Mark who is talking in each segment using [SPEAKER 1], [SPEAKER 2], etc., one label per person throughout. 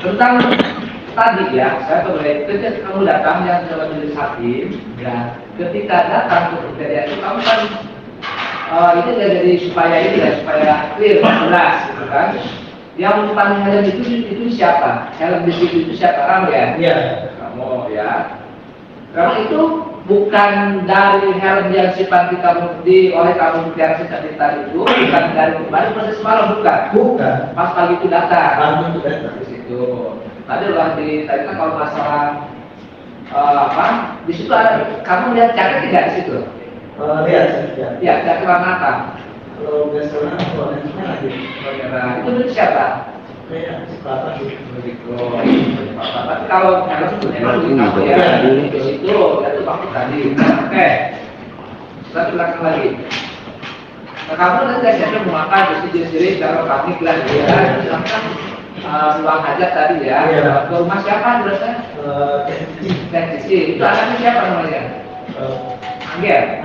[SPEAKER 1] tentang tadi ya, saya kembali ketika kamu datang yang dalam jenis hakim, ya, ketika datang ke kejadian itu kamu kan ini jadi supaya ini ya, supaya clear, jelas, gitu kan? Yang paling helm itu siapa? Helm di situ itu siapa? Kamu ya?
[SPEAKER 2] Iya.
[SPEAKER 1] Kamu ya. Kamu itu bukan dari helm yang sifat kamu oleh kamu mutiara tadi itu, bukan dari kemarin proses semalam, bukan?
[SPEAKER 2] Bukan.
[SPEAKER 1] Pas pagi itu datang.
[SPEAKER 2] Pagi itu datang.
[SPEAKER 1] Di situ. Tadi udah ditanya kalau masalah apa? Di situ ada kamu lihat jaket tidak di situ?
[SPEAKER 2] Lihat.
[SPEAKER 1] Ya, jaket warna apa?
[SPEAKER 2] Kalau nggak salah warnanya lagi.
[SPEAKER 1] Merah. Itu milik siapa?
[SPEAKER 2] Kayak sepatu
[SPEAKER 1] Begitu. Tapi kalau helm itu kamu ya di situ itu waktu tadi. Oke. Kita belakang lagi. Nah, kamu nanti siapa mau makan sendiri kalau kami bilang ya silakan pulang aja tadi ya. Ke rumah siapa berarti? Cici. Itu anaknya siapa namanya? Angger.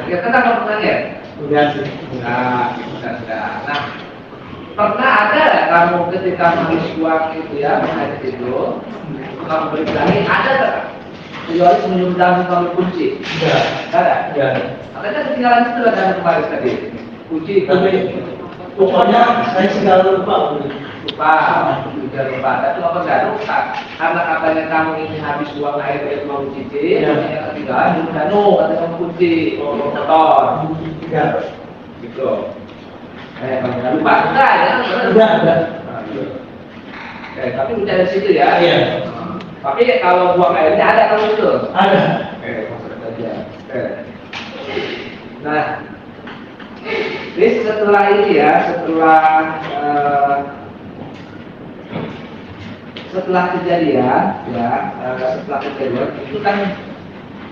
[SPEAKER 1] Ya kenal kamu Angger?
[SPEAKER 2] Enggak sih.
[SPEAKER 1] Sudah. Nah, pernah ada nggak kamu ketika menghabis uang itu ya, menghadap itu, kamu berkelahi, ada nggak? Kecuali senyum dalam kamu kunci?
[SPEAKER 2] Enggak.
[SPEAKER 1] Ada?
[SPEAKER 2] Enggak.
[SPEAKER 1] Makanya ketinggalan itu ada kemarin tadi. Kunci,
[SPEAKER 2] Pokoknya saya segala lupa.
[SPEAKER 1] lupa. Tapi apa nggak rusak? Karena katanya kamu ini habis uang air dari mau cici, yang ketinggalan, kata kamu kunci, motor.
[SPEAKER 2] Enggak.
[SPEAKER 1] Gitu. Kalau lupa enggak ya?
[SPEAKER 2] Enggak.
[SPEAKER 1] Tapi udah dari situ ya.
[SPEAKER 2] Iya.
[SPEAKER 1] Tapi kalau buang airnya ada kamu itu?
[SPEAKER 2] Ada.
[SPEAKER 1] Maksudnya saja. Nah, ini setelah ini ya, setelah kejadian ya, itu kan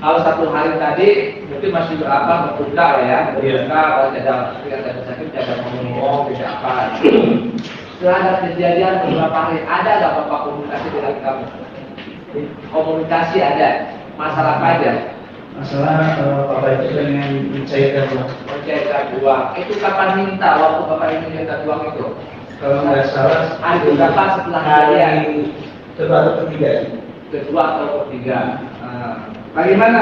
[SPEAKER 1] kalau satu hari tadi mungkin masih berbuka ya, kalau tidak sakit, tidak ngomong, tidak apa. Setelah ada kejadian beberapa hari, ada nggak bapak komunikasi dengan kamu? Komunikasi ada, masalah apa aja?
[SPEAKER 2] Masalah bapak itu pengen mencairkan uang.
[SPEAKER 1] Mencairkan uang. Itu kapan minta waktu bapak ini minta uang itu?
[SPEAKER 2] Kalau nggak salah,
[SPEAKER 1] hari berapa setelah kejadian?
[SPEAKER 2] Kedua atau ketiga.
[SPEAKER 1] Kedua atau ketiga. Bagaimana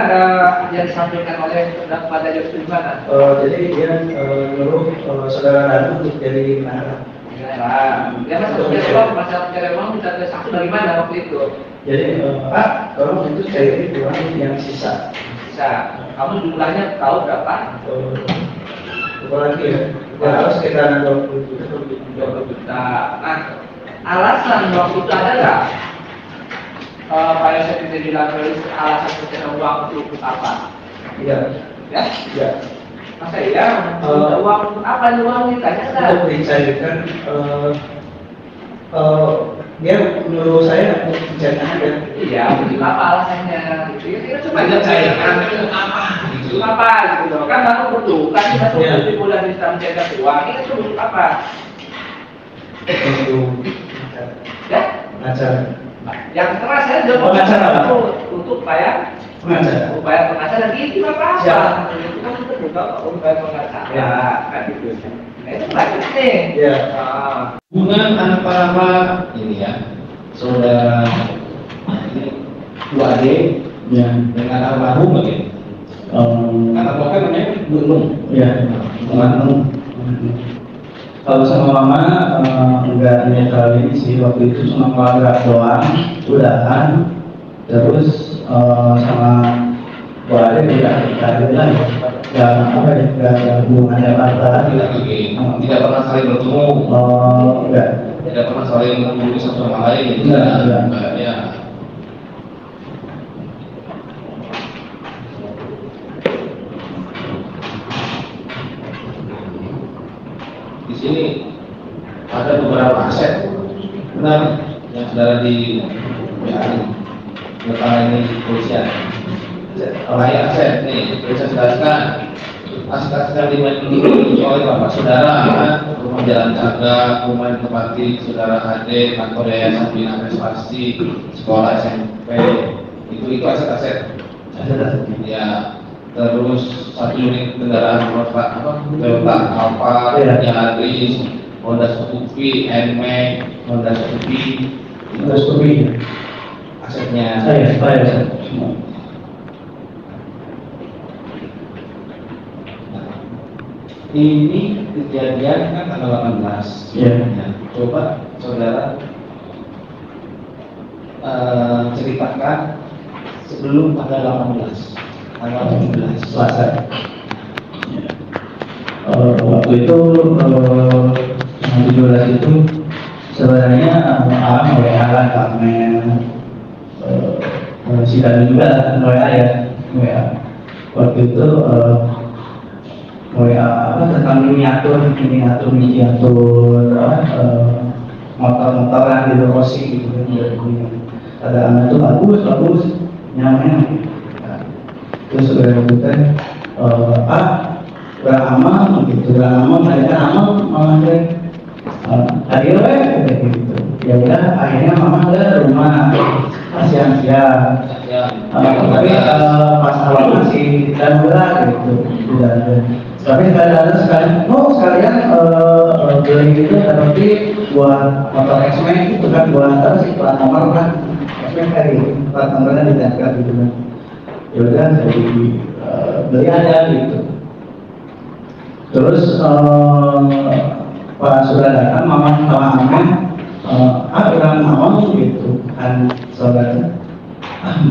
[SPEAKER 1] yang disampaikan oleh pada Yusuf di mana?
[SPEAKER 2] Jadi dia nyuruh saudara Radu untuk jadi menara.
[SPEAKER 1] Dia masalah mencari uang minta saksi bagaimana waktu itu?
[SPEAKER 2] Jadi Pak, tolong itu cairin uang yang sisa.
[SPEAKER 1] Kamu jumlahnya tahu berapa?
[SPEAKER 2] Lagi ya. Harus sekitar 20
[SPEAKER 1] juta. Nah, alasan waktu itu ada nggak? Pak Yosef itu bilang alasan mencari uang untuk apa?
[SPEAKER 2] Iya.
[SPEAKER 1] Ya?
[SPEAKER 2] Iya.
[SPEAKER 1] Masa iya? Uang untuk apa nih uang ditanya kan?
[SPEAKER 2] Untuk dicairkan, dia menurut saya untuk dicairkan aja.
[SPEAKER 1] Iya, apa alasannya? Kita cuma cairkan apa? Apa gitu loh? Kan baru butuh, kan kita tuh bulan bisa mencairkan uang. Ini kan butuh apa? Ya?
[SPEAKER 2] Pengacara.
[SPEAKER 1] Yang keras saya juga
[SPEAKER 2] pengacara
[SPEAKER 1] untuk upaya pengacara itu apa? Itu kan kita buka upaya pengacara. Ya, kan gitu. Nah itu bagus nih.
[SPEAKER 2] Ya.
[SPEAKER 3] Hubungan apa ini ya, saudara ini dua adik dengan almarhum ya. Kata pokoknya namanya Gunung.
[SPEAKER 2] Ya.
[SPEAKER 3] Gunung. Kalau sama mama enggak netral ini sih, waktu itu cuma keluarga doang, udahan. Terus sama Bu Ade tidak ada ya, nggak ada hubungan apa-apa.
[SPEAKER 4] Tidak pernah saling bertemu.
[SPEAKER 3] Enggak.
[SPEAKER 4] Tidak pernah saling menghubungi satu sama lain.
[SPEAKER 3] Enggak.
[SPEAKER 4] Ya. Di sini ada beberapa aset benar yang saudara di ini polisian. Raya aset nih, bisa jelaskan. Aset yang dimiliki oleh bapak saudara, rumah Jalan Caga, rumah yang tempati saudara Ade, kantor Yayasan Bina Prestasi, sekolah SMP, itu aset-aset. Ya, terus satu unit kendaraan Toyota Alphard, Yaris, Honda Scoopy, Nmax, Honda Scoopy,
[SPEAKER 3] Terus kopi.
[SPEAKER 4] Asetnya.
[SPEAKER 3] Saya semua.
[SPEAKER 4] Ini kejadian kan tanggal 18.
[SPEAKER 3] Iya.
[SPEAKER 4] Ya, coba saudara ceritakan sebelum tanggal 18. Tanggal 17
[SPEAKER 3] Selasa. Waktu itu 17 itu sebenarnya WA lah kami sidang juga WA ya WA. Waktu itu WA tentang miniatur motor-motoran di Rossi gitu kan. Ada anak itu bagus nyaman. Terus udah rebutan udah aman gitu, mereka aman mama hadir gitu. Ya udah akhirnya mama ke rumah siang-siang. Tapi pas awal masih dan gitu udah ada. Tapi sekalian beli itu tapi buat motor X-Men itu kan buat apa sih plat nomor kan X-Men kayak gitu, plat nomornya ditempel gitu kan. Ya udah jadi beli aja gitu. Terus pas sudah datang mama sama amen udah ngomong gitu kan saudara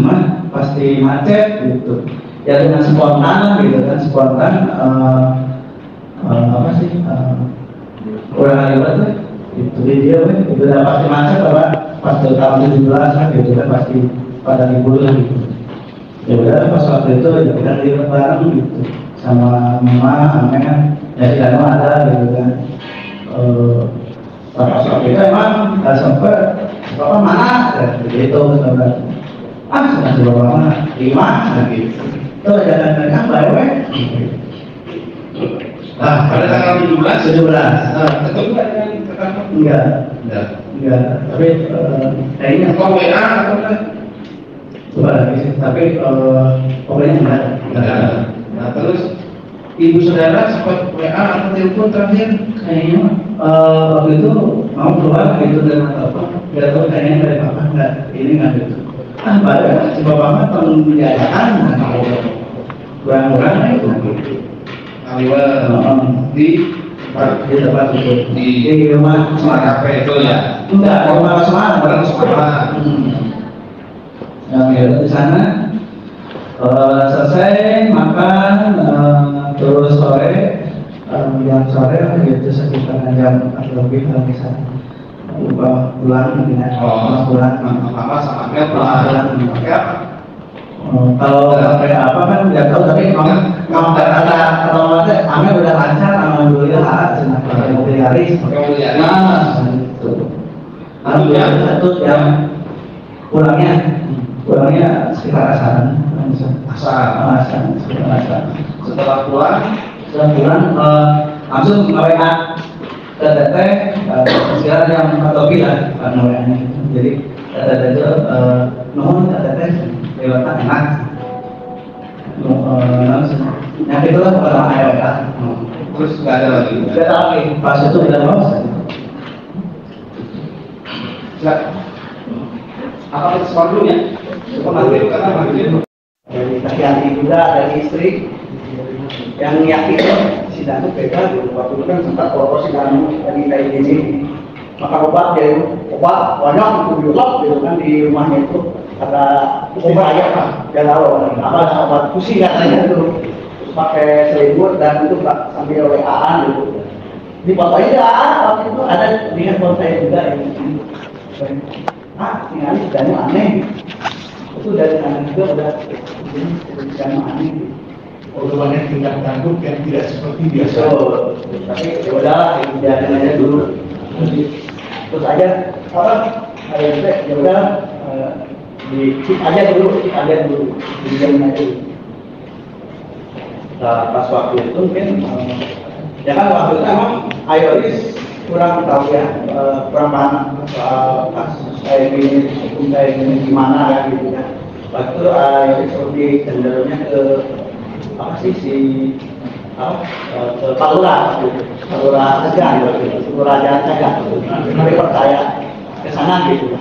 [SPEAKER 3] mah pasti macet gitu ya dengan spontan gitu kan apa sih kurang lewat itu dia itu udah pasti macet apa pas tahun 17 kan gitu kan pasti pada libur gitu ya udah pas waktu itu ya kita libur bareng gitu sama mama amen ya si Danu ada gitu kan pas waktu itu emang nggak sempet bapak mana gitu saudara sudah bapak mana 5 gitu itu jangan baik
[SPEAKER 4] pada tanggal 17 ketemu
[SPEAKER 3] enggak tapi kayaknya
[SPEAKER 4] apa WA atau enggak?
[SPEAKER 3] coba lagi sih tapi pokoknya enggak.
[SPEAKER 4] Nah terus ibu saudara sempat WA atau telepon terakhir?
[SPEAKER 3] Kayaknya waktu itu mau keluar gitu dengan telepon nggak tahu kayaknya dari papa nggak ini nggak gitu pada si bapak perlu diajakan kurang-kurang itu di tempat itu di rumah
[SPEAKER 4] Semarang Cafe itu ya?
[SPEAKER 3] enggak di rumah Semarang yang di sana selesai makan terus sore jam sore gitu sekitar jam lebih lagi sana pulang
[SPEAKER 4] apa sama dia pulang
[SPEAKER 3] kalau sampai apa kan nggak tahu tapi mau kata Ame udah lancar alhamdulillah mobil Yaris alhamdulillah satu yang pulangnya sekitar asar
[SPEAKER 4] setelah pulang
[SPEAKER 3] langsung WA ke teteh sekarang yang atau bilang karena WA-nya jadi teteh itu nuhun teteh lewat enak yang itulah orang WA
[SPEAKER 4] terus nggak ada lagi
[SPEAKER 3] nggak ada lagi pas itu udah lolos
[SPEAKER 1] Apa respon dulu ya?
[SPEAKER 3] dari laki-laki juga dari istri yang yakin si Danu beda waktu itu kan sempat kalau si Danu tadi kayak gini maka obat banyak gitu kan di rumahnya itu ada obat aja dia tahu ada obat pusing katanya itu pakai selimut dan itu sambil WA-an gitu di foto aja waktu itu ada di handphone saya juga ini ini si Danu aneh itu dari sana juga udah jadi Danu aneh
[SPEAKER 2] banyak tingkat tangguh yang tidak seperti biasa.
[SPEAKER 3] Tapi ya udah biarin aja dulu. Terus aja apa? Ya udah di keep aja dulu. Dijamin aja dulu. Nah, pas waktu itu mungkin ya kan waktu itu emang Ayoris kurang tahu ya, kurang paham pas kayak gini gimana kan gitu ya. Waktu itu Ayoris lebih cenderungnya ke apa sih Pak Lurah Tegal, Lurah Jalan Tegal, tapi percaya ke sana gitu.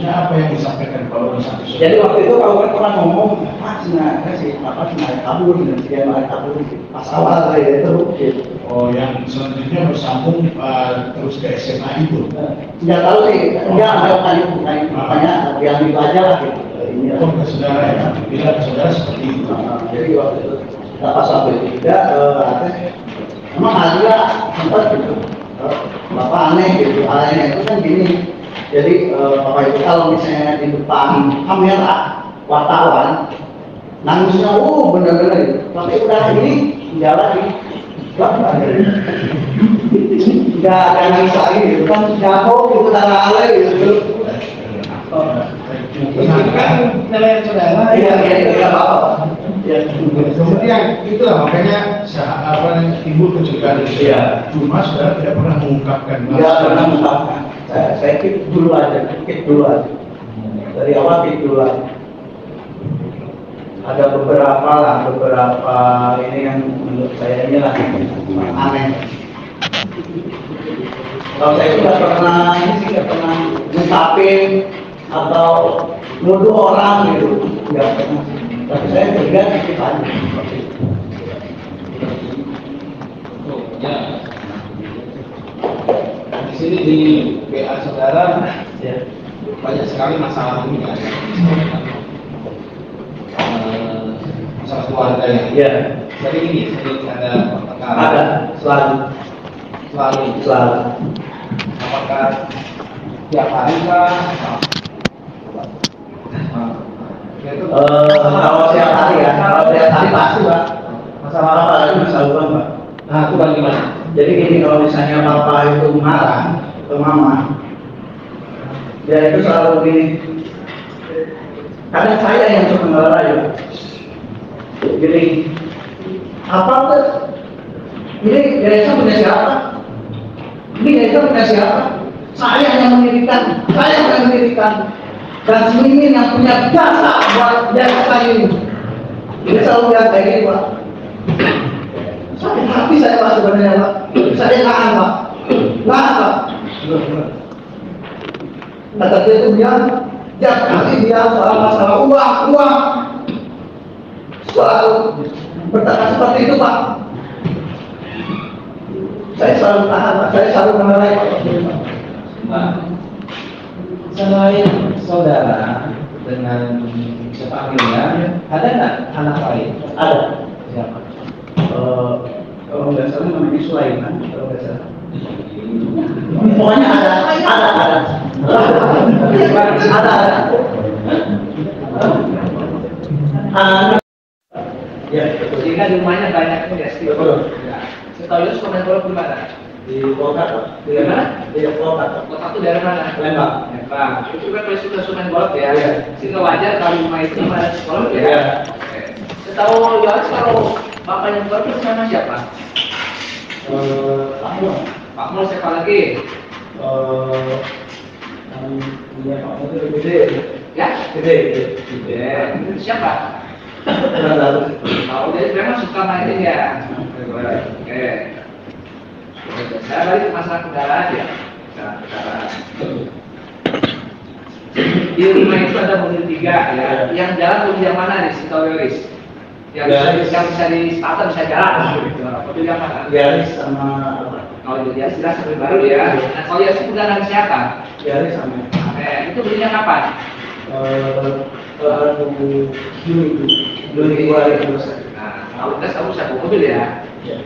[SPEAKER 5] maksudnya apa yang disampaikan kalau misalnya?
[SPEAKER 3] Jadi waktu itu kalau kan pernah ngomong, sebenarnya sih kabur, dia malah kabur pas awal saya itu. Gitu.
[SPEAKER 5] Oh, yang selanjutnya bersambung terus ke SMA itu?
[SPEAKER 3] Nggak tahu sih, enggak makanya yang itu aja lah gitu.
[SPEAKER 5] Oh, ke saudara ya, bila ke saudara seperti itu.
[SPEAKER 3] Jadi waktu itu pas sampai tidak, emang ada sempat gitu. Bapak aneh gitu, anehnya itu kan gini. Jadi Bapak itu kalau misalnya di depan kamera wartawan nangisnya bener-bener gitu. Tapi udah ini nggak lagi, nggak nangis lagi gitu kan, jatuh gitu tanah alay gitu.
[SPEAKER 5] Kan nilai saudara.
[SPEAKER 3] Iya, nggak apa-apa. Ya,
[SPEAKER 5] kemudian itulah makanya timbul kecurigaan itu.
[SPEAKER 3] Iya.
[SPEAKER 5] Cuma saudara tidak pernah mengungkapkan.
[SPEAKER 3] Nggak pernah mengungkapkan. Saya keep dulu aja. Dari awal keep dulu aja. Ada beberapa ini yang menurut saya ini lah aneh. Kalau saya nggak pernah ngungkapin atau nuduh orang gitu, nggak pernah. Tapi saya juga sedikit aja.
[SPEAKER 4] Ya. Di sini di WA saudara
[SPEAKER 3] Ya.
[SPEAKER 4] banyak sekali masalah ini kan. Masalah keluarga ya.
[SPEAKER 3] Ya.
[SPEAKER 4] Jadi ini sering ada pertengkaran.
[SPEAKER 3] Ada
[SPEAKER 4] Selalu. Apakah tiap hari kah?
[SPEAKER 3] Kalau setiap hari ya, kalau setiap hari pasti Pak. Masalah apa lagi masalah Pak?
[SPEAKER 4] Nah, itu bagaimana?
[SPEAKER 3] Jadi gini, kalau misalnya Bapak itu marah ke Mama, dia itu selalu gini. Kadang saya yang suka marah ya. Gini, apa tuh? Ini Gaisa punya siapa? Ini Gaisa punya siapa? Saya yang mendirikan. Dan Mimin yang punya jasa buat jasa ini. Ini selalu bilang kayak gini Pak. Sakit hati saya Pak sebenarnya Pak. Saya nahan Pak. Kata dia itu bilang, jangan kasih dia soal masalah uang. Selalu berkata seperti itu Pak. Saya selalu tahan Pak. Saya selalu menilai Pak.
[SPEAKER 4] Selain saudara dengan sepanggilnya, ada nggak anak lain?
[SPEAKER 3] Ada.
[SPEAKER 4] Siapa?
[SPEAKER 3] Kalau nggak salah namanya Sulaiman. Kalau nggak salah. Pokoknya ada. Ya,
[SPEAKER 1] Sehingga di rumahnya banyak sugesti.
[SPEAKER 3] Betul.
[SPEAKER 1] Setahu itu komen golf di mana?
[SPEAKER 3] di Polkar Pak.
[SPEAKER 1] Di mana?
[SPEAKER 3] Di Polkar.
[SPEAKER 1] Kota itu dari mana?
[SPEAKER 3] Lembang.
[SPEAKER 1] Lembang. Itu kan kalau sudah sumen golf ya.
[SPEAKER 3] Iya.
[SPEAKER 1] Sehingga wajar kalau rumah itu ada sekolah ya.
[SPEAKER 3] Iya.
[SPEAKER 1] Oke. Setahu Yohanes kalau bapaknya golf itu sama siapa?
[SPEAKER 3] Pak Mul.
[SPEAKER 1] Pak Mul siapa lagi?
[SPEAKER 3] Iya Pak Mul itu gede.
[SPEAKER 1] Ya?
[SPEAKER 3] Gede.
[SPEAKER 1] Itu siapa?
[SPEAKER 3] Kurang tahu.
[SPEAKER 1] Tahu jadi memang suka mainin ya. Oke. Saya balik ke masalah kendaraan ya. Kendaraan. Di rumah itu ada mobil 3 ya. Yang jalan mobil yang mana nih? Sitahu Yoris. Yang bisa di starter bisa jalan. Mobil yang mana?
[SPEAKER 3] Yaris sama apa?
[SPEAKER 1] Kalau itu Yaris jelas mobil baru ya. Nah, kalau Yaris itu dengan siapa?
[SPEAKER 3] Yaris sama.
[SPEAKER 1] Itu belinya kapan?
[SPEAKER 3] Juni 2021.
[SPEAKER 1] Nah, kalau udah kamu bisa bawa mobil ya.
[SPEAKER 3] Ya.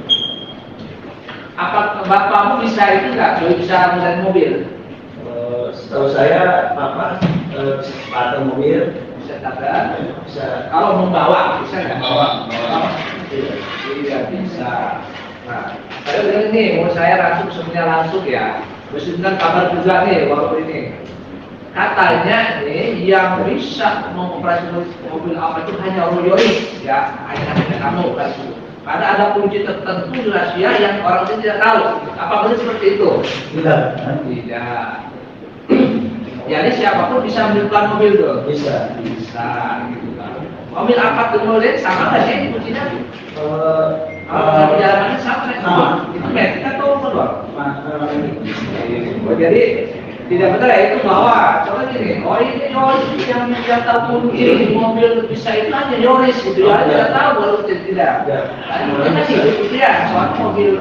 [SPEAKER 1] Apa bapakmu bisa itu nggak? Bisa mengendarai mobil?
[SPEAKER 3] Setahu saya Bapak sepatu mobil
[SPEAKER 1] Bisa tabrak?
[SPEAKER 3] bisa.
[SPEAKER 1] Kalau membawa bisa nggak?
[SPEAKER 4] Bawa.
[SPEAKER 1] Iya bisa. Nah, saya bilang nih, mau saya langsung ya. Terus bilang kabar juga nih, walaupun ini. Katanya nih yang bisa mengoperasi mobil apa itu hanya Yoris ya, hanya kamu kan. Karena ada kunci tertentu rahasia yang orang lain tidak tahu. Apa benar seperti itu?
[SPEAKER 3] Tidak.
[SPEAKER 1] Tidak. Jadi siapapun bisa menentukan mobil tuh.
[SPEAKER 3] Bisa.
[SPEAKER 1] Bisa gitu kan. Mobil apa tuh mobil sama nggak sih kuncinya? Kalau perjalanannya sama. Itu metik atau manual? Oh, jadi Tidak betul ya, itu bawa. Coba gini, oh ini Yoris yang tahu kunci mobil bisa itu aja Yoris gitu ya, tidak tahu baru tidak. Kita sih itu ya, soal mobil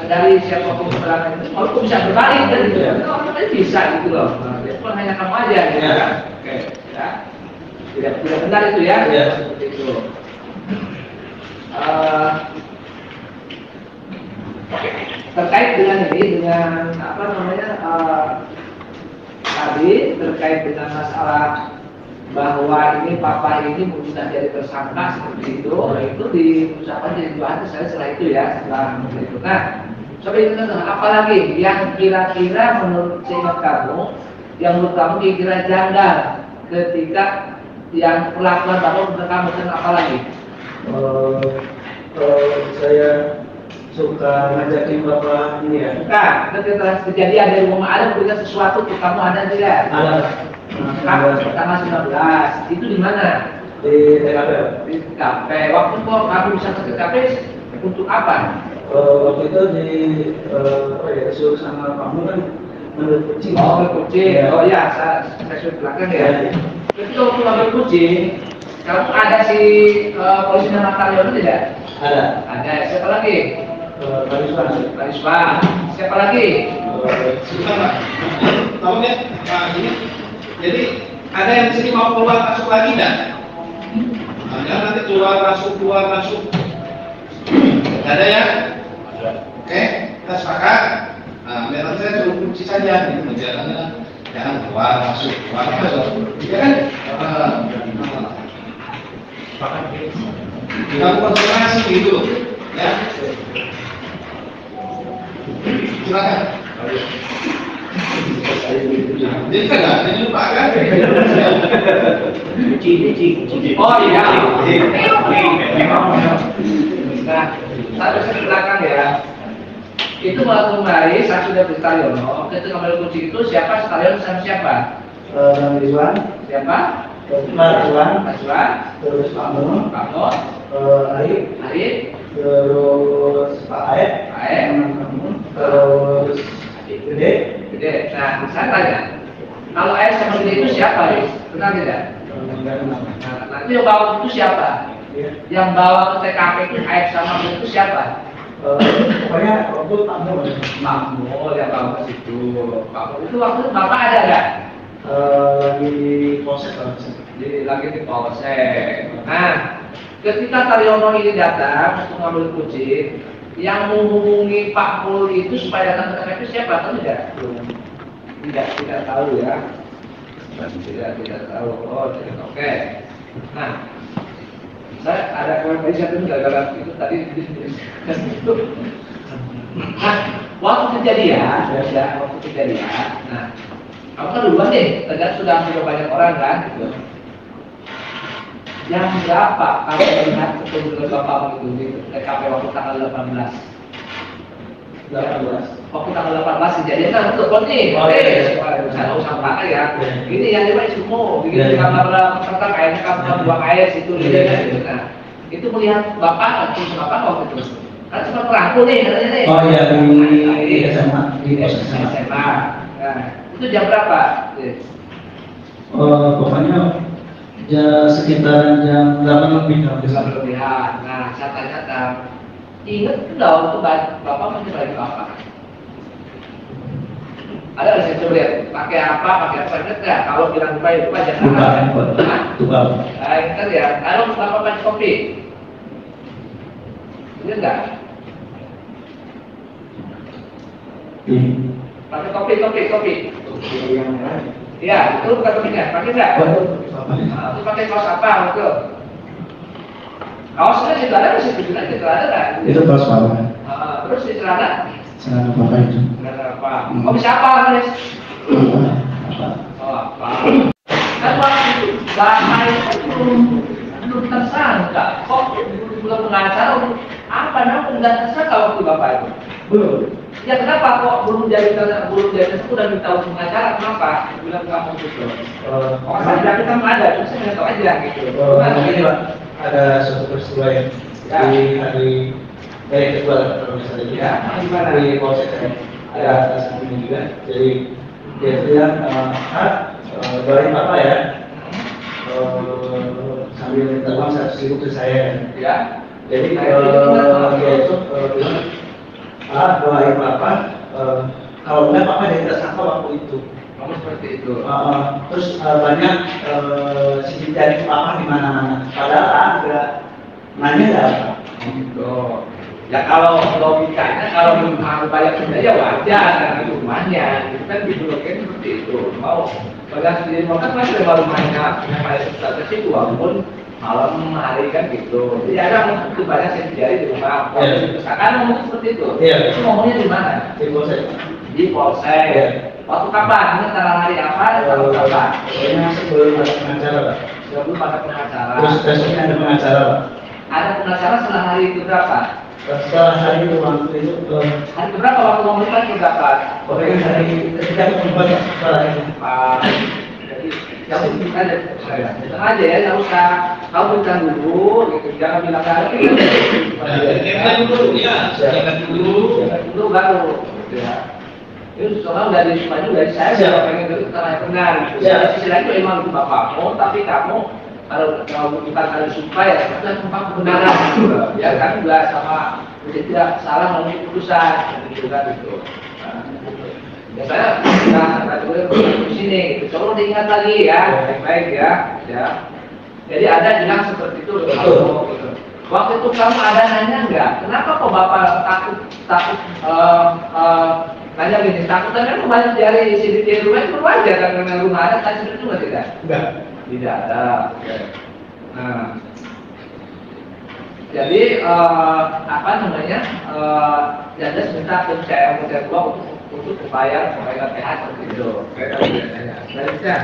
[SPEAKER 1] dari siapapun belakang itu, kalau bisa berbalik dan gitu ya, orang kan bisa gitu loh. Itu kan hanya kamu aja gitu kan. Oke, ya. Tidak benar itu ya, seperti itu. Terkait dengan ini, dengan apa namanya tadi terkait dengan masalah bahwa ini papa ini sudah jadi tersangka seperti itu diusahakan jadi dua hari setelah itu ya, setelah itu. Nah, coba itu apalagi yang kira-kira menurut seingat kamu, yang menurut kamu kira-kira janggal ketika yang perlakuan bapak menurut kamu dan apalagi?
[SPEAKER 2] Saya suka ngajakin bapak ini ya.
[SPEAKER 1] Bukan, ketika kejadian dari rumah ada punya sesuatu untuk kamu ada tidak?
[SPEAKER 2] Ada.
[SPEAKER 1] Tanggal 19 itu di mana?
[SPEAKER 2] Di TKP.
[SPEAKER 1] Di TKP. Waktu kok kamu bisa ke TKP untuk apa?
[SPEAKER 2] Waktu itu disuruh sama kamu kan menurut kucing.
[SPEAKER 1] Oh, kucing.
[SPEAKER 2] Ya.
[SPEAKER 1] Oh ya, saya sudah belakang ya. Itu waktu ngambil kucing, kamu ada si polisi nama Taryono tidak?
[SPEAKER 2] Ada.
[SPEAKER 1] Ada. Siapa lagi? Karisma. Siapa lagi?
[SPEAKER 4] Sebentar Pak. Tahu ya, Pak ini. Jadi ada yang di sini mau keluar masuk lagi enggak? Ada nanti keluar masuk. Ada ya? Oke, kita sepakat. Nah, biar saya suruh kunci saja gitu. Jangan keluar masuk. Ya kan? Kita konsentrasi gitu, ya. Silakan. Jadi kan nggak ada lupa kan?
[SPEAKER 1] Kunci. Oh iya. Nah, saya bisa ke belakang ya. Itu waktu kemarin saya sudah bertaryono. Ketika ngambil kunci itu siapa Staryono sama siapa?
[SPEAKER 2] Rizwan.
[SPEAKER 1] Siapa?
[SPEAKER 2] Rizwan. Terus Pak Mun.
[SPEAKER 1] Pak Mun. Arif.
[SPEAKER 2] Terus Pak Aep. Terus Gede.
[SPEAKER 1] Nah, saya tanya, kalau Aep sama Gede itu siapa, Riz? Benar tidak? Nah, itu yang bawa itu siapa? Yang bawa ke TKP itu Aep sama Gede itu siapa?
[SPEAKER 2] Pokoknya waktu Pak Mun.
[SPEAKER 1] Yang bawa ke situ. Pak Mun itu waktu Bapak ada nggak?
[SPEAKER 2] Lagi di polsek
[SPEAKER 1] Lagi di polsek. Nah, ketika Taryono ini datang untuk ngambil kucing, yang menghubungi Pak Mul itu supaya datang ke TKP siapa? Tahu tidak? Tidak tahu ya. Tidak tahu. Oh, oke. Nah, saya ada komentar satu gara-gara itu tadi. Nah, waktu kejadian, nah, kamu kan duluan deh, ternyata sudah banyak orang kan, gitu. Yang berapa kamu melihat kebetulan bapak itu di TKP waktu tanggal 18? Waktu tanggal 18 kejadian kan betul nih. Saya usah pakai ya. Ini yang dimana semua, bikin di kamar peserta kayaknya kamar buang air situ gitu. Nah, itu melihat bapak atau bapak waktu itu. Kan cuma perangkul nih katanya nih.
[SPEAKER 3] Oh iya di SMA di
[SPEAKER 1] SMA. Nah, itu jam berapa?
[SPEAKER 3] Pokoknya ya sekitar jam 8 lebih.
[SPEAKER 1] Nah, saya tanya ingat enggak waktu bapak masih balik bapak? Ada nggak saya coba lihat pakai apa ingat nggak? Kalau bilang lupa itu aja.
[SPEAKER 3] Lupa.
[SPEAKER 1] Ingat ya. Kalau bapak pakai kopi, ingat nggak? Pakai kopi. Iya, itu bukan kopinya. Pakai nggak? Itu pakai kaos apa waktu? Kaosnya juga ada, masih juga ada kan?
[SPEAKER 3] Itu kaos apa?
[SPEAKER 1] Terus di celana?
[SPEAKER 3] Celana apa itu?
[SPEAKER 1] Celana apa? Oh bisa apa Mas? Oh apa? Kan waktu itu bapak itu belum tersangka. Kok belum pengacara? Apa namanya tidak tersangka waktu bapak itu? Belum. Ya kenapa kok belum jadi itu dan minta untuk pengacara? Kenapa? Bilang kamu gitu. Oh saya kita ada, cuma saya nggak tahu aja gitu.
[SPEAKER 2] Ini Pak, ada suatu peristiwa yang di hari kedua kalau misalnya
[SPEAKER 1] Ya, gimana?
[SPEAKER 2] di polsek ada saat ini juga. Jadi
[SPEAKER 3] Dia bilang, doain Bapak ya, sambil minta uang 100.000 ke saya.
[SPEAKER 1] Ya.
[SPEAKER 3] Jadi dia itu bilang, doain Bapak, kalau enggak Bapak jadi tersangka waktu itu.
[SPEAKER 1] Kamu seperti itu.
[SPEAKER 3] Terus banyak sidik jari Bapak di mana-mana. Padahal enggak nanya enggak apa.
[SPEAKER 1] Gitu. Ya kalau logikanya kalau mau bayar denda ya wajar karena itu rumahnya. Itu kan diblokir seperti itu. Mau bayar sendiri mau kan masih baru rumahnya punya bayar sebesar itu walaupun malam hari kan gitu. Jadi ada untuk banyak yang terjadi di rumah. Misalkan ngomong seperti itu. Itu ngomongnya di mana?
[SPEAKER 3] Di polsek.
[SPEAKER 1] Di polsek. Waktu kapan? Ini antara hari apa? Tahun kapan?
[SPEAKER 3] Pokoknya sebelum ada pengacara, Pak.
[SPEAKER 1] Sebelum ada pengacara.
[SPEAKER 3] Terus besoknya ada pengacara, Pak.
[SPEAKER 1] Ada pengacara setelah hari itu berapa?
[SPEAKER 3] Setelah hari itu waktu itu
[SPEAKER 1] Hari berapa waktu ngomongin itu berapa?
[SPEAKER 3] pokoknya hari ketiga keempat setelah itu.
[SPEAKER 1] Jadi yang penting aja saya datang aja ya, nggak usah kamu bilang dulu gitu, jangan bilang lagi.
[SPEAKER 4] Ingatkan dulu ya, ingatkan dulu.
[SPEAKER 1] Dulu baru, gitu ya. Itu soalnya dari semua juga dari saya siapa pengen dulu karena yang benar. Di sisi lain itu emang itu bapakmu, tapi kamu kalau bukan kali sumpah ya, itu tempat kebenaran gitu. Ya kan juga sama tidak salah mengambil keputusan gitu kan itu. Ya saya di sini, gitu. Coba diingat lagi ya, baik-baik ya. Jadi ada bilang seperti itu, gitu. Waktu itu kamu ada nanya nggak? Kenapa kok bapak takut nanya gini? Takutnya kan banyak dari sidik di rumah itu wajar kan karena rumah ada, tadi itu nggak tidak?
[SPEAKER 3] Enggak.
[SPEAKER 1] Tidak ada. Nah, jadi apa namanya? Jadi minta pencairan uang untuk upaya PH seperti itu. Selanjutnya,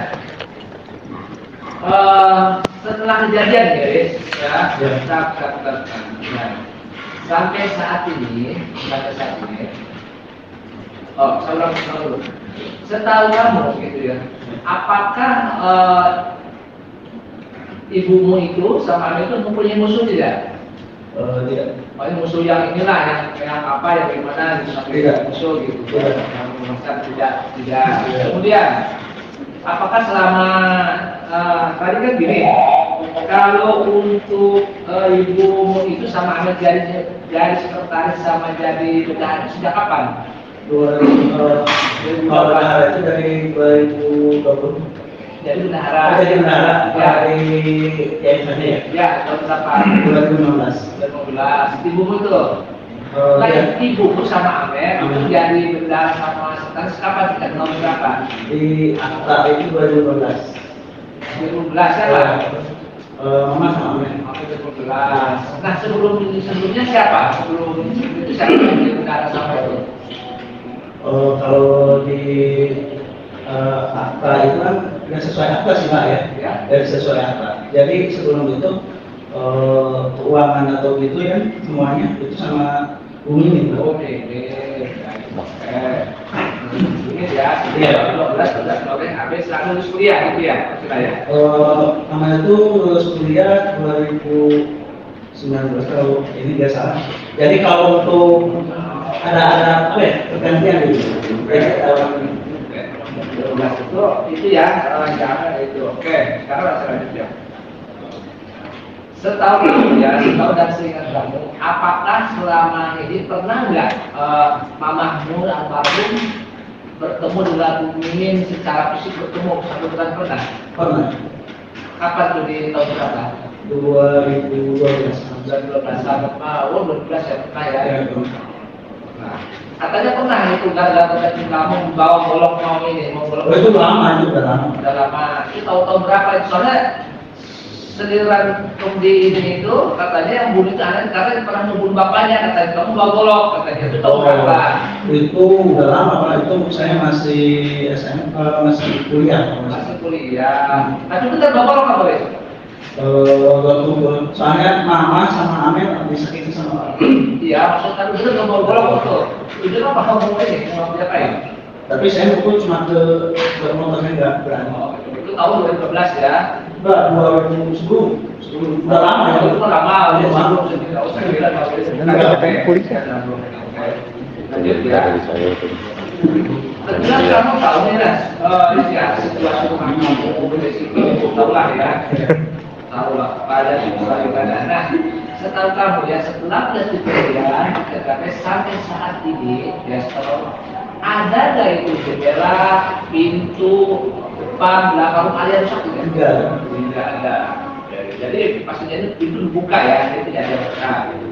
[SPEAKER 1] setelah kejadian guys, ya kita katakan, sampai saat ini, saya ulang dulu. Setahu kamu gitu ya, apakah ibumu itu sama itu mempunyai musuh tidak?
[SPEAKER 3] Tidak.
[SPEAKER 1] Paling musuh yang inilah yang apa yang gimana gitu,
[SPEAKER 3] Tidak.
[SPEAKER 1] musuh gitu. Tidak. Kemudian apakah selama tadi kan gini, kalau untuk ibumu itu sama Ahmed jadi sekretaris sama jadi bendahara sejak kapan?
[SPEAKER 3] 2000 kalau bendahara itu dari 2020.
[SPEAKER 1] Jadi bendahara.
[SPEAKER 3] Jadi bendahara
[SPEAKER 1] Ya.
[SPEAKER 3] dari KMSD ya.
[SPEAKER 1] Ya, tahun berapa?
[SPEAKER 3] 2015.
[SPEAKER 1] 2015. Ibumu itu. Kayak ibumu sama Ahmed itu jadi bendahara sama sekretaris kapan? Tidak tahun berapa?
[SPEAKER 3] Di akta itu 2012.
[SPEAKER 1] 2012 ya lah.
[SPEAKER 3] Mama sama Ahmed.
[SPEAKER 1] Sampai 2012. Nah sebelumnya siapa? Sebelum itu siapa yang jadi bendahara sama itu?
[SPEAKER 3] Kalau di akta itu kan tidak sesuai akta sih Pak ya,
[SPEAKER 1] Ya.
[SPEAKER 3] dari sesuai akta. Jadi sebelum itu keuangan atau gitu ya semuanya itu sama Bumi ini Pak.
[SPEAKER 1] Oke. Ini ya, 12 habis lulus kuliah gitu ya, maksudnya ya.
[SPEAKER 3] Namanya itu lulus kuliah 2019 kalau ini nggak salah. Jadi kalau untuk ada apa ya pergantian gitu. Jadi
[SPEAKER 1] itu ya jangan itu. Oke, sekarang selanjutnya. Setahu kamu ya, setahu dan seingat kamu, apakah selama ini pernah nggak mamahmu almarhum bertemu dengan Bu Mimin secara fisik bertemu satu bulan pernah?
[SPEAKER 3] pernah
[SPEAKER 1] Kapan tuh di tahun berapa?
[SPEAKER 3] 2012.
[SPEAKER 1] 2012 sama 2012 ya pernah ya.
[SPEAKER 3] Ya,
[SPEAKER 1] Nah, katanya pernah itu gara-gara kamu bawa golok mau ini, mau golok.
[SPEAKER 3] itu lama itu udah lama.
[SPEAKER 1] Udah lama. Itu tahu-tahu berapa itu? Soalnya seliran di ini itu katanya yang bunuh itu anak karena pernah membunuh bapaknya, katanya kamu bawa golok, katanya itu tahu berapa?
[SPEAKER 3] Itu udah lama Pak, itu saya masih SMA, masih kuliah.
[SPEAKER 1] Masih kuliah. Tapi itu kan bawa golok apa itu?
[SPEAKER 3] Soalnya Mama sama Amel disakiti sama Pak.
[SPEAKER 1] Iya, maksud kan itu bawa golok itu. Itu apa kamu ini? Mau diapain?
[SPEAKER 3] Tapi saya mukul cuma ke motornya nggak berani.
[SPEAKER 1] Oh, itu tahun 2012 ya.
[SPEAKER 3] Enggak, 2010. Udah lama ya.
[SPEAKER 1] Itu lama,
[SPEAKER 3] Udah lama.
[SPEAKER 1] jadi nggak usah bilang.
[SPEAKER 3] Enggak,
[SPEAKER 1] Oke. Lanjut ya.
[SPEAKER 6] dari saya itu.
[SPEAKER 1] Jelas kamu tahu nih lah, ya situasi rumah kamu, resiko, tahu lah ya, tahu lah. Pada ibadah. Nah, setahu kamu ya setelah kejadian, tetapi sampai saat ini, ya ada nggak itu jendela, pintu, depan, belakang rumah ada rusak tidak? Tidak ada. Jadi pastinya itu pintu dibuka ya, jadi tidak ada rusak. Gitu.